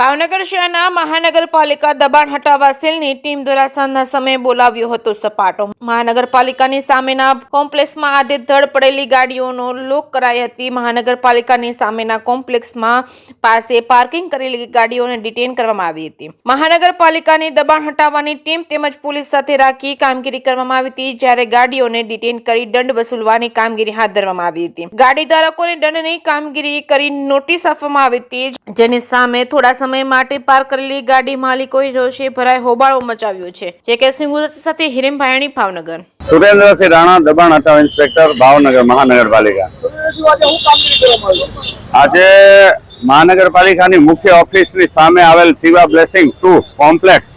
ભાવનગર શહેરના મહાનગરપાલિકા દબાણ હટાવવા સેલની ટીમ દ્વારા સાંજના સમયે બોલાવ્યો હતો સપાટો। મહાનગરપાલિકાની સામેના કોમ્પ્લેક્સમાં આડેધડ પડેલી ગાડીઓનો લોક કરાઈ હતી। મહાનગરપાલિકાની સામેના કોમ્પ્લેક્સમાં પાસે પાર્કિંગ કરેલી ગાડીઓને ડિટેન કરવામાં આવી હતી। મહાનગરપાલિકાની દબાણ હટાવવાની ટીમ તેમજ પોલીસ સાથે રાખી કામગીરી કરવામાં આવી હતી, જ્યારે ગાડીઓને ડિટેન કરી દંડ વસૂલવાની કામગીરી હાથ ધરવામાં આવી હતી। ગાડી ધારકોને દંડની કામગીરી કરી નોટિસ આપવામાં આવી હતી, જેની સામે થોડા સમય માટે પાર્ક કરેલી ગાડી માલિકોએ રોષે ભરાઈ હોબાળો મચાવ્યો છે। જે સિંહ સાથે હિરેન ભાયાણી, ભાવનગર। સુરેન્દ્રસિંહ રાણા, દબાણ હટાવ ઇન્સ્પેક્ટર, ભાવનગર મહાનગરપાલિકા। આજે મહાનગરપાલિકાની મુખ્ય ઓફિસની સામે આવેલ શિવા બ્લેસિંગ 2 કોમ્પ્લેક્સ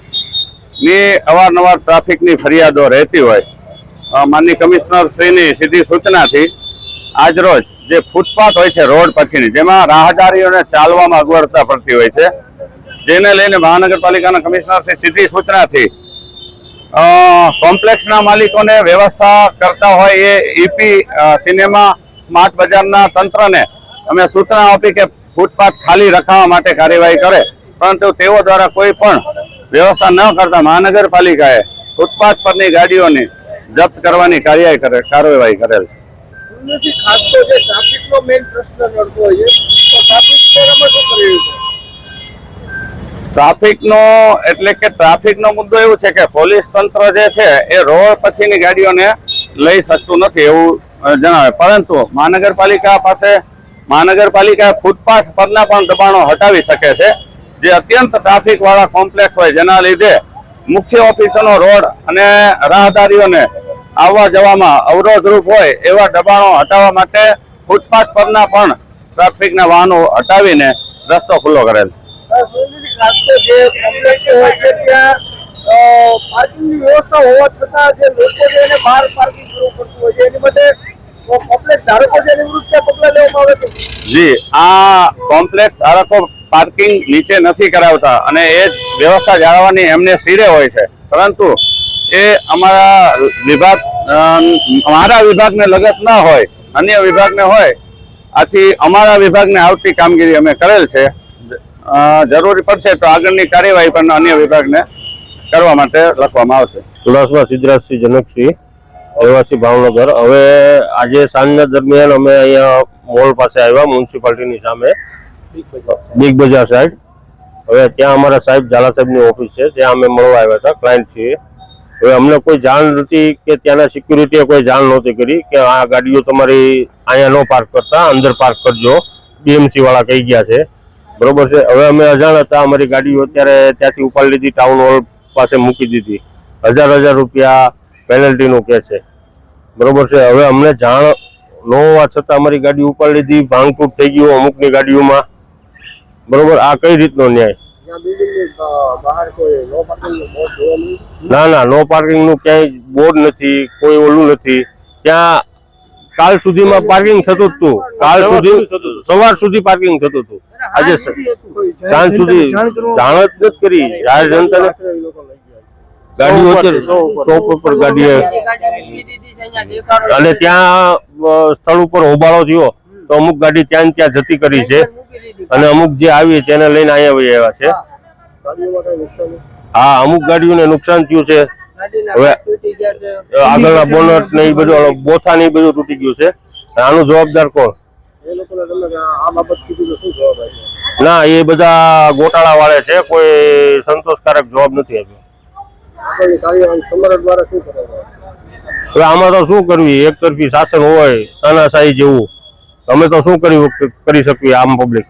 ની અવારનવાર ટ્રાફિકની ફરિયાદો રહેતી હોય, માનનીય કમિશનર શ્રીની સીધી સૂચનાથી આજરોજ જે ફૂટપાથ હોય છે રોડ પછીની, જેમાં રાહદારીઓને ચાલવામાં અગવડતા પડતી હોય છે, જેને લઈને મહાનગરપાલિકાના કમિશનરથી સીધી સૂચનાથી કોમ્પ્લેક્સના માલિકોને વ્યવસ્થા કરતા હોય એ ઈપી સિનેમા સ્માર્ટ બજારના તંત્રને અમે સૂચના આપી કે ફૂટપાથ ખાલી રખાવા માટે કાર્યવાહી કરે, પરંતુ તેઓ દ્વારા કોઈ પણ વ્યવસ્થા ન કરતા મહાનગરપાલિકાએ ફૂટપાથ પરની ગાડીઓની જપ્ત કરવાની કાર્યવાહી કરેલ છે। ખાસ તો જે ટ્રાફિકનો મેઇન પ્રશ્ન નડતો હોય છે, તો ટ્રાફિક શું કરી રહ્યું છે? ટ્રાફિકનો મુદ્દો એવું છે કે પોલીસ તંત્ર જે છે એ રોડ પછીની ગાડીઓને લઈ શકતું નથી એવું જણાવે, પરંતુ મહાનગરપાલિકા ફૂટપાથ પરના પણ દબાણો હટાવી શકે છે। જે અત્યંત ટ્રાફિક વાળા કોમ્પ્લેક્સ હોય, જેના લીધે મુખ્ય ઓફિસનો રોડ અને રાહદારીઓને આવવા જવામાં અવરોધરૂપ હોય એવા દબાણો હટાવવા માટે ફૂટપાથ પરના પણ ટ્રાફિકના વાહનો હટાવીને રસ્તો ખુલ્લો કરેલ છે। ખાસ તો જે કોમ્પ્લેક્સ હોય છે ત્યાં પાર્કિંગની વ્યવસ્થા હોવા છતાં જે લોકો છે એને બહાર પાર્કિંગ કરવું પડતું હોય છે, એની માટે કોમ્પ્લેક્સ ધારકો છે એની વિરુદ્ધ ક્યાં પગલાં લેવામાં આવે છે? જી, આ કોમ્પ્લેક્સ ધારકો પાર્કિંગ નીચે નથી કરાવતા અને એ જ વ્યવસ્થા જાળવવાની એમને સીરે હોય છે, પરંતુ એ અમારા વિભાગને લગત ના હોય, અન્ય વિભાગને હોય, આથી અમારા વિભાગને આવતી કામગીરી અમે કરેલ છે। જરૂરી પડશે તો આગળની કાર્યવાહી પણ અન્ય વિભાગને કરવા માટે લખવામાં આવશે। ચુડાસમા સિદ્ધરાજસિંહ જનકસિંહ, રહેવાસી ભાવનગર। હવે આજે સાંજના દરમિયાન અમે અહીંયા મોલ પાસે આવ્યા, મ્યુનિસિપાલિટીની સામે બિગ બજાર સાઈડ। હવે ત્યાં અમારા સાહેબ ઝાલા સાહેબની ઓફિસ છે, ત્યાં અમે મળવા આવ્યા હતા, ક્લાયન્ટ છીએ। હવે અમને કોઈ જાણ નથી કે ત્યાંના સિક્યુરિટીએ કોઈ જાણ નહોતી કરી કે આ ગાડીઓ તમારી અહીંયા ન પાર્ક કરતા, અંદર પાર્ક કરજો, બીએમસી વાળા કહી ગયા છે, બરોબર છે। હવે અમે અજાણ હતા, અમારી ગાડીઓ અત્યારે ત્યાંથી ઉપાડી લીધી, ટાઉન હોલ પાસે મૂકી દીધી, 1000 રૂપિયા પેનલ્ટીનું કે છે, બરોબર છે। હવે અમને જાણ ન હોવા છતાં અમારી ગાડી ઉપાડી લીધી, ભાંગતૂટ થઈ ગયું અમુકની ગાડીઓમાં, બરોબર। આ કઈ રીતનો ન્યાય? ના, નો પાર્કિંગ નું ક્યાંય બોર્ડ નથી, કોઈ ઓલું નથી ત્યાં। કાલ સુધીમાં પાર્કિંગ થતું હતું, કાલ સુધી સવાર સુધી પાર્કિંગ થતું હતું, આજે સાંજ સુધી જાણ જ નથી કરી જાહેર જનતાને। ગાડીઓ શોપ ઉપર ગાડી અને ત્યાં સ્થળ ઉપર હોબાળો થયો તો અમુક ગાડી ત્યાં જતી કરી છે અને અમુક જે આવી તેને લઈને અહીંયા આવ્યા છે। હા, અમુક ગાડીઓને નુકસાન થયું છે। હવે આગળના બોનટ ને એ બધું, બોથા ને એ બધું તૂટી ગયું છે। આનું જવાબદાર કોણ? ના, એ બધા ગોટાળા વાળે છે, કોઈ સંતોષકારક જવાબ નથી આપ્યો। હવે આમાં તો શું કરવી, એક તરફી શાસન હોય, તાનાશાહી જેવું, અમે તો શું કરી શકીએ આમ પબ્લિક?